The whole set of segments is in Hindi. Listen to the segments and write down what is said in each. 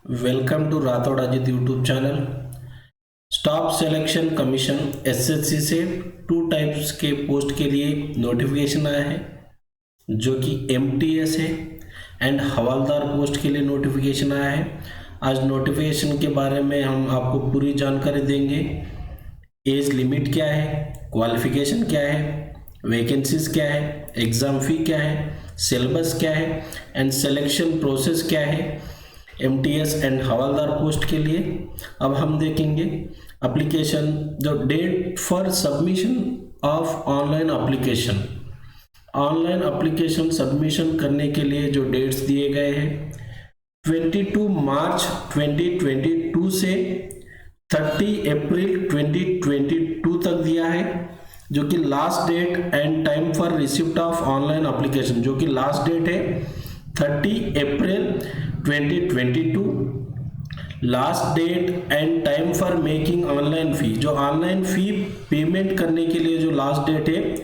Welcome to Rathore Ajit YouTube channel. Staff selection commission SSC से 2 टाइप्स के पोस्ट के लिए नोटिफिकेशन आया है, जो कि एमटीएस है एंड हवालदार पोस्ट के लिए नोटिफिकेशन आया है। आज नोटिफिकेशन के बारे में हम आपको पूरी जानकारी देंगे। एज लिमिट क्या है, क्वालिफिकेशन क्या है, वैकेंसीज क्या है, एग्ज़ाम फ़ी क्या है, सिलेबस क्या है एंड सिलेक्शन प्रोसेस क्या है एमटीएस एंड हवालदार पोस्ट के लिए। अब हम देखेंगे एप्लीकेशन, जो date for submission of online application. Online application submission करने के लिए जो डेट्स दिए गए हैं 22 मार्च 2022 से 30 अप्रैल 2022 तक दिया है, जो कि last date and time for receipt of online application, जो कि लास्ट डेट है 30 अप्रैल 2022। Last date and time for making online fee, जो ऑनलाइन फ़ी पेमेंट करने के लिए जो लास्ट डेट है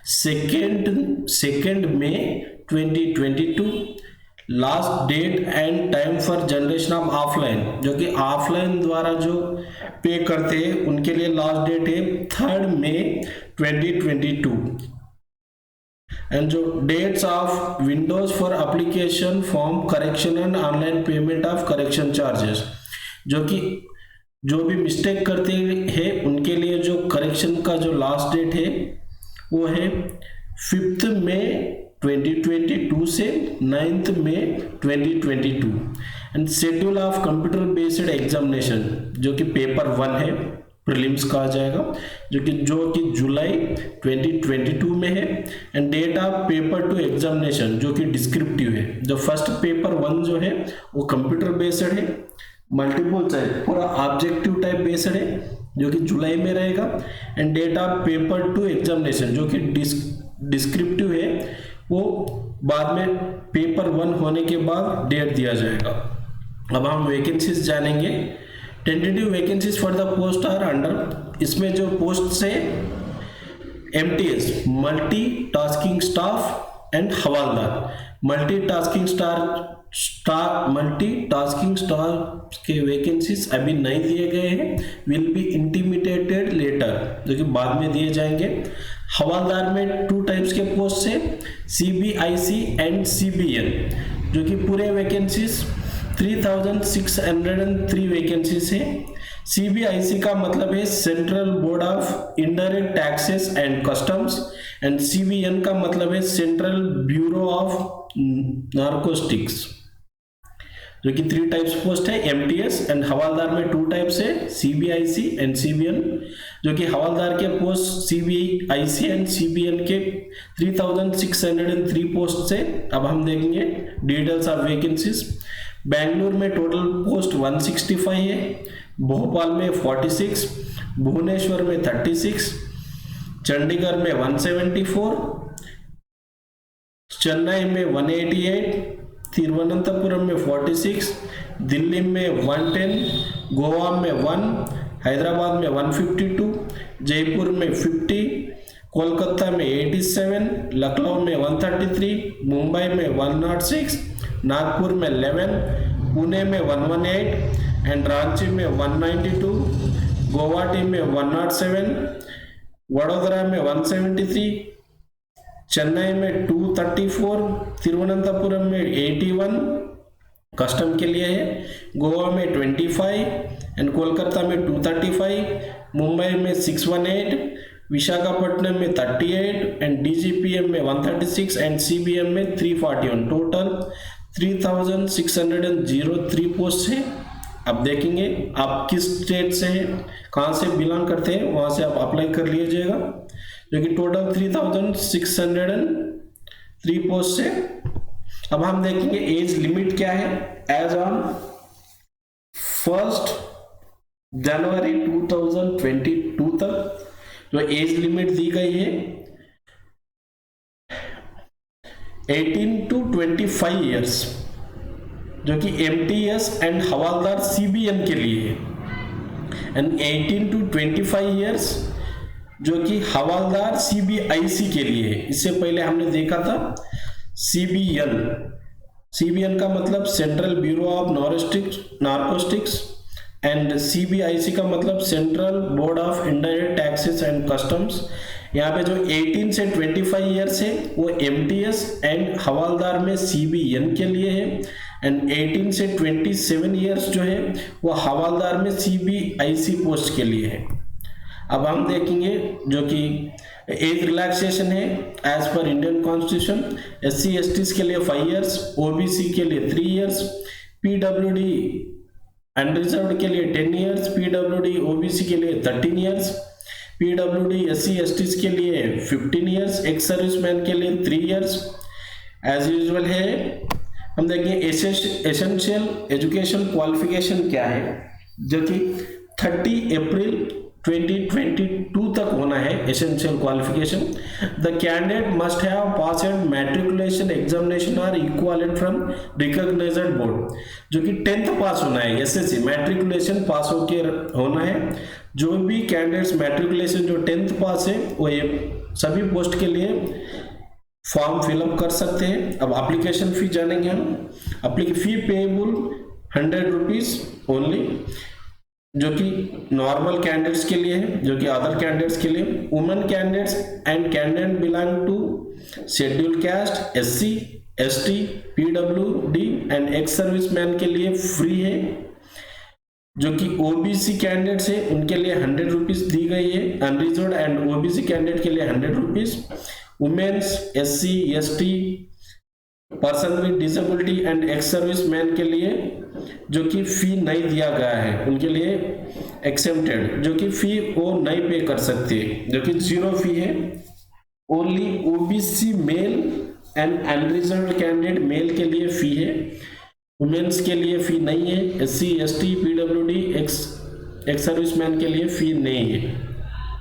सेकेंड मई 2022। Last date and time for generation of offline, जो कि ऑफलाइन द्वारा जो पे करते हैं उनके लिए लास्ट डेट है 3 मई 2022। एंड जो dates of windows for application form correction and online payment of correction charges, जो कि जो भी मिस्टेक करते हैं उनके लिए जो करेक्शन का जो लास्ट डेट है वो है 5 मई 2022 से 9 मई 2022। And schedule of computer based examination, जो कि पेपर 1 है, प्रीलिम्स कहा जाएगा, जो कि जुलाई 2022 में है। And date of paper 2 examination, जो कि डिस्क्रिप्टिव है। जो फर्स्ट पेपर 1 जो है वो कंप्यूटर बेस्ड है, मल्टीपल चॉइस पूरा ऑब्जेक्टिव टाइप बेस्ड है, जो कि जुलाई में रहेगा। And date of paper 2 examination, जो कि डिस्क्रिप्टिव है, वो बाद में पेपर 1 होने के बाद डेट दिया जाएगा। अब हम वैकेंसीज जानेंगे। Tentative vacancies for the post are under, इसमें जो पोस्ट है MTS multi tasking staff and हवालदार। मल्टी टास्किंग स्टाफ के वैकेंसीज अभी नहीं दिए गए हैं, विल बी इंटीमेटेड लेटर, जो कि बाद में दिए जाएंगे। हवालदार में 2 टाइप्स के पोस्ट है, सीबीआईसी एंड सीबीएन, जो कि पूरे वैकेंसीज 3603 वैकेंसीज है। सीबीआईसी का मतलब है central board of indirect taxes and customs, and CBN का मतलब है सेंट्रल ब्यूरो ऑफ नार्कोटिक्स, जो कि 3 टाइप्स पोस्ट है। एमटीएस एंड हवालदार में 2 टाइप्स है, सीबीआईसी एंड सीबीएन, जो कि हवालदार के पोस्ट सीबीआईसी एंड सीबीएन के 3603 पोस्ट है। अब हम देखेंगे डिटेल्स ऑफ वैकेंसीज। बेंगलुरु में टोटल पोस्ट 165 है, भोपाल में 46, भुवनेश्वर में 36, चंडीगढ़ में 174, चेन्नई में 188, तिरुवनंतपुरम में 46, दिल्ली में 110, गोवा में 1, हैदराबाद में 152, जयपुर में 50, कोलकाता में 87, लखनऊ में 133, मुंबई में 106, नागपुर में 11, पुणे में 118 एंड रांची में 192, गुवाहाटी में 107, वडोदरा में 173, चेन्नई में 234, तिरुवनंतपुरम में 81 कस्टम के लिए है, गोवा में 25 एंड कोलकाता में 235, मुंबई में 618, विशाखापट्टनम में 38 एंड डीजीपीएम में 136 एंड सीबीएम में 341। टोटल 3603 पोस्ट है। अब देखेंगे आप किस स्टेट से हैं, कहाँ से बिलोंग करते हैं, वहाँ से आप अप्लाई कर लीजिएगा, जो कि टोटल 3603 पोस्ट है। अब हम देखेंगे एज लिमिट क्या है। एज ऑन 1 जनवरी 2022 तक जो एज लिमिट दी गई है 18 to 25 ईयर्स, जो कि एमटीएस एंड हवालदार सीबीएन के लिए है, एंड 18 to 25 ईयर्स जो कि हवालदार सीबीआईसी के लिए है। इससे पहले हमने देखा था सीबीएन, CBN का मतलब central bureau of narcotics, and CBIC का मतलब central board of indirect taxes and customs. यहाँ पे जो 18 से 25 ईयर्स है वो MTS एंड हवालदार में CBN के लिए है, एंड 18 से 27 ईयर्स जो है वो हवालदार में CBIC पोस्ट के लिए है। अब हम देखेंगे जो कि एज रिलैक्सेशन है एज पर इंडियन कॉन्स्टिट्यूशन। SC/STs के लिए 5 ईयर्स, OBC के लिए 3 ईयर्स, PWD अनरिजर्व्ड के लिए 10 ईयर्स, PWD OBC के लिए 13 ईयर्स, PWD SC/STs के लिए 15 ईयर्स, एक्स सर्विसमैन के लिए 3 ईयर्स। एज यूजुअल है हम देखेंगे एसेंशियल एजुकेशन क्वालिफिकेशन क्या है, जो कि 30 अप्रैल 2022 तक होना है। Essential qualification, the candidate must have passed matriculation examination और इक्विवेलेंट फ्रॉम रिकॉग्नाइज्ड बोर्ड, जो कि 10th पास होना है। SSC मैट्रिकुलेशन पास होना है। जो भी कैंडिडेट्स मैट्रिकुलेशन जो 10th पास है वो ये सभी पोस्ट के लिए फॉर्म फिलअप कर सकते हैं। अब एप्लीकेशन फी जानेंगे हम। फी पेएबल 100 रुपीज ओनली, जो कि नॉर्मल कैंडिडेट्स के लिए है, जो कि अदर कैंडिडेट्स के लिए। Women candidates and candidate belong to schedule caste, SC, ST, PWD and ex serviceman के लिए फ्री है। जो कि OBC कैंडिडेट्स है उनके लिए 100 रुपीज दी गई है। अनरिजर्व्ड एंड OBC कैंडिडेट के लिए 100 rupees. Women's, SC, ST, person with disability and ex serviceman के लिए जो कि फी नहीं दिया गया है उनके लिए एक्सेप्टेड, जो कि फी वो नहीं पे कर सकते, जो कि 0 फी है। Only OBC male and unreserved candidate male के लिए फी है, वुमेन्स के लिए फी नहीं है। SC, ST, PWD x serviceman के लिए फी नहीं है,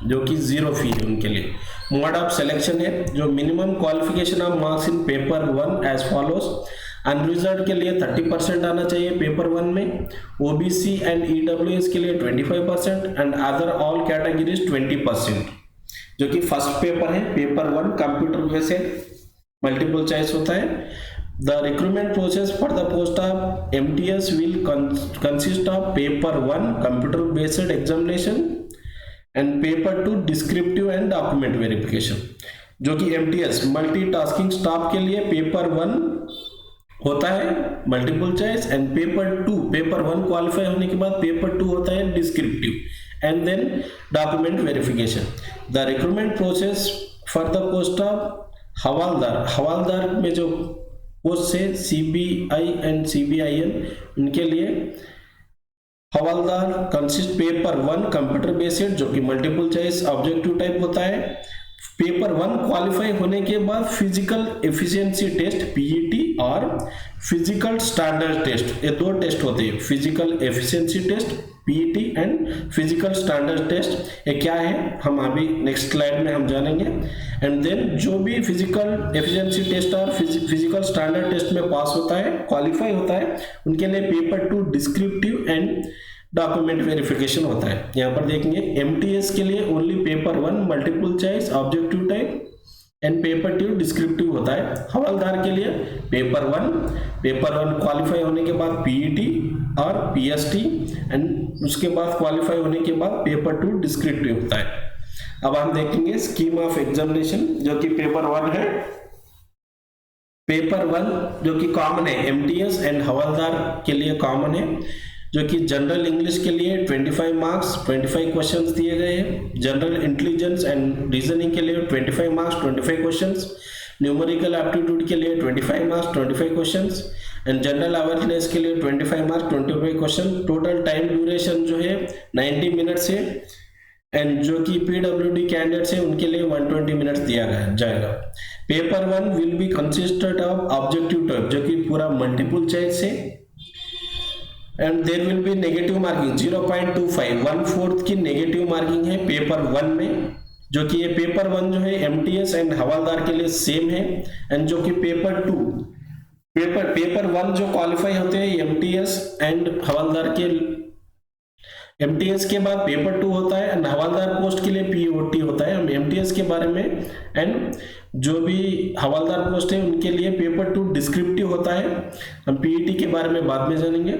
जो कि 0 फी है उनके लिए। मोड ऑफ सिलेक्शन है, जो minimum qualification of marks in paper 1 as follows. Unreserved के लिए 30% आना चाहिए पेपर 1 में, OBC एंड EWS के लिए 25% एंड अदर ऑल कैटेगरीज 20%, जो कि फर्स्ट पेपर है। Paper 1 computer based multiple choice होता है। The recruitment process for the post of MTS will consist of paper 1 computer based examination and paper 2 descriptive and document verification, जो कि MTS मल्टीटास्किंग स्टाफ के लिए पेपर 1 होता है multiple choice, and paper 1 qualify होने के बाद पेपर 2 होता है descriptive and then document verification. The recruitment process for the post of हवालदार में जो पोस्ट से CBI एंड CBIN उनके लिए हवालदार कंसिस्ट पेपर 1 कंप्यूटर बेस्ड, जो कि मल्टीपल चॉइस ऑब्जेक्टिव टाइप होता है। पेपर 1 क्वालिफाई होने के बाद फिजिकल एफिशिएंसी टेस्ट PET और फिजिकल स्टैंडर्ड टेस्ट, ये 2 टेस्ट होते हैं। Physical efficiency test PET and physical standard test ये क्या है हम अभी नेक्स्ट स्लाइड में हम जानेंगे। एंड देन जो भी फिजिकल एफिशिएंसी टेस्ट और फिजिकल स्टैंडर्ड टेस्ट में पास होता है, क्वालिफाई होता है, उनके लिए paper 2 descriptive and document verification होता है। यहाँ पर देखेंगे MTS के लिए only paper 1 multiple choice objective type and paper 2 descriptive होता है। हवालदार के लिए पेपर 1 क्वालिफाई होने के बाद PET और PST एंड उसके बाद क्वालिफाई होने के बाद पेपर 2 डिस्क्रिप्टिव होता है। अब हम देखेंगे स्कीम ऑफ एग्जामिनेशन, जो कि पेपर 1 है। पेपर 1 जो कि कॉमन है MTS एंड हवालदार के लिए कॉमन है, जो कि जनरल इंग्लिश के लिए 25 मार्क्स 25 क्वेश्चंस दिए गए हैं। जनरल इंटेलिजेंस एंड रीजनिंग के लिए 25 मार्क्स 25 क्वेश्चंस। न्यूमेरिकल एप्टीट्यूड के लिए 25 marks 25 questions and general awareness के लिए 25 marks 25 question. Total time duration जो है 90 मिनट्स है, एंड जो कि PWD कैंडिडेट्स है उनके लिए 120 मिनट्स दिया जाएगा। Paper 1 will be consisted of objective type, जो कि पूरा मल्टीपल चॉइस है, and there will be negative marking 0.25 1/4 की नेगेटिव मार्किंग है पेपर 1 में, जो कि ये पेपर 1 जो है MTS एंड हवालदार के लिए सेम है। एंड जो कि पेपर 1 जो क्वालिफाई होते हैं MTS एंड हवालदार के एमटीएस के बाद पेपर 2 होता है एंड हवलदार पोस्ट के लिए पीओटी होता है। हम एमटीएस के बारे में एंड जो भी हवलदार पोस्ट है उनके लिए पेपर 2 डिस्क्रिप्टिव होता है। हम पीईटी के बारे में बाद में जानेंगे,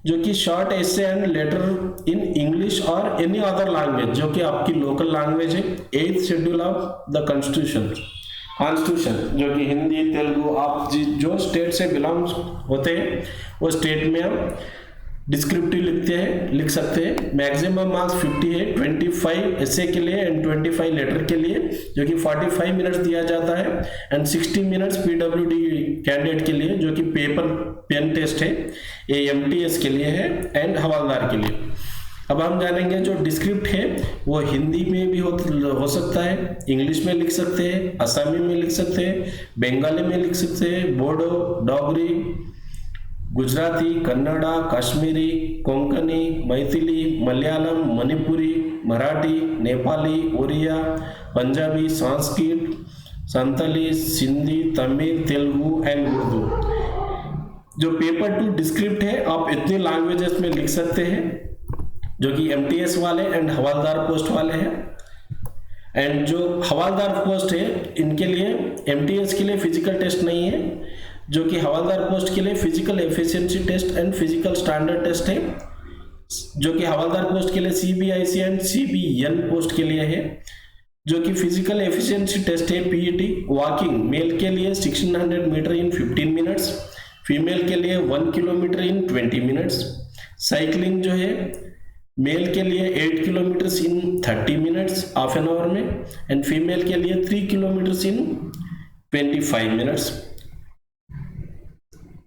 जो कि short essay and later in English और एनी अदर लैंग्वेज, जो कि आपकी लोकल लैंग्वेज है। 8th schedule of the constitution, जो कि हिंदी तेलुगु, आप जो स्टेट से बिलोंग होते हैं वो स्टेट में हम डिस्क्रिप्टिव लिख सकते हैं। मैक्सिमम मार्क्स 50 है, 25 एसे के लिए एंड 25 लेटर के लिए, जो कि 45 मिनट्स दिया जाता है एंड 60 मिनट्स पीडब्ल्यूडी कैंडिडेट के लिए, जो कि पेपर पेन टेस्ट है, ये एमटीएस के लिए है एंड हवलदार के लिए। अब हम जानेंगे जो डिस्क्रिप्ट है वो हिंदी में भी हो सकता है, इंग्लिश में लिख सकते हैं, असमी में लिख सकते हैं, बंगाली में लिख सकते हैं, बोडो, डोगरी, गुजराती, कन्नड़ा, कश्मीरी, कोंकणी, मैथिली, मलयालम, मणिपुरी, मराठी, नेपाली, ओरिया, पंजाबी, संस्कृत, संताली, सिंधी, तमिल, तेलुगु एंड उर्दू। जो पेपर 2 डिस्क्रिप्ट है आप इतनी लैंग्वेजेस में लिख सकते हैं, जो कि एमटीएस वाले एंड हवलदार पोस्ट वाले हैं। एंड जो हवलदार पोस्ट है इनके लिए एमटीएस के लिए फिजिकल टेस्ट नहीं है, जो कि हवलदार पोस्ट के लिए physical efficiency test and physical standard test है, जो कि हवलदार पोस्ट के लिए सीबीआईसी एंड सीबीएन पोस्ट के लिए है। जो कि फिजिकल एफिशिएंसी टेस्ट है पीईटी, वॉकिंग मेल के लिए 1600 मीटर इन 15 मिनट्स, फीमेल के लिए 1 किलोमीटर इन 20 मिनट्स, साइकिलिंग जो है मेल के लिए 8 kilometre in 30 minutes half an hour में एंड फीमेल के लिए 3 kilometre in 25 minutes.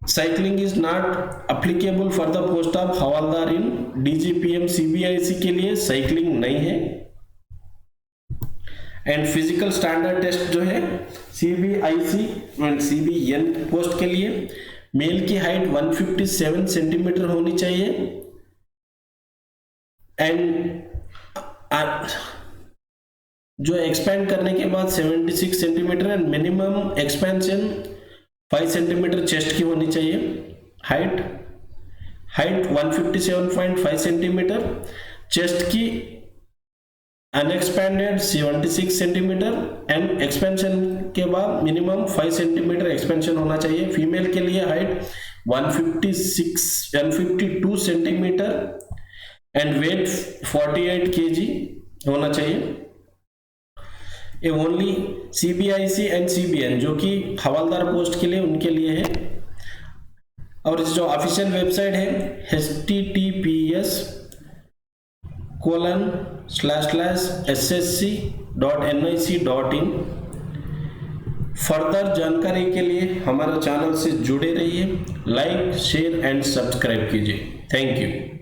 Cycling is not applicable for the post of havildar in DGPM, CBIC के लिए साइकिलिंग नहीं है। एंड फिजिकल स्टैंडर्ड टेस्ट जो है सीबीआईसी एंड सीबीएन पोस्ट के लिए मेल की हाइट 157 सेंटीमीटर होनी चाहिए एंड जो एक्सपैंड करने के बाद 76 centimetre and minimum expansion 5 centimetre chest की होनी चाहिए। हाइट 157.5 सेंटीमीटर, चेस्ट की अनएक्सपेंडेड 76 सेंटीमीटर एंड एक्सपेंशन के बाद मिनिमम 5 सेंटीमीटर एक्सपेंशन होना चाहिए। फीमेल के लिए height 152 centimetre and weight 48 kg होना चाहिए। ये ओनली सीबीआईसी एंड सीबीएन, जो कि हवलदार पोस्ट के लिए उनके लिए है। और जो ऑफिशियल वेबसाइट है https://ssc.nic.in। फर्दर जानकारी के लिए हमारे चैनल से जुड़े रहिए, लाइक शेयर एंड सब्सक्राइब कीजिए। Thank you.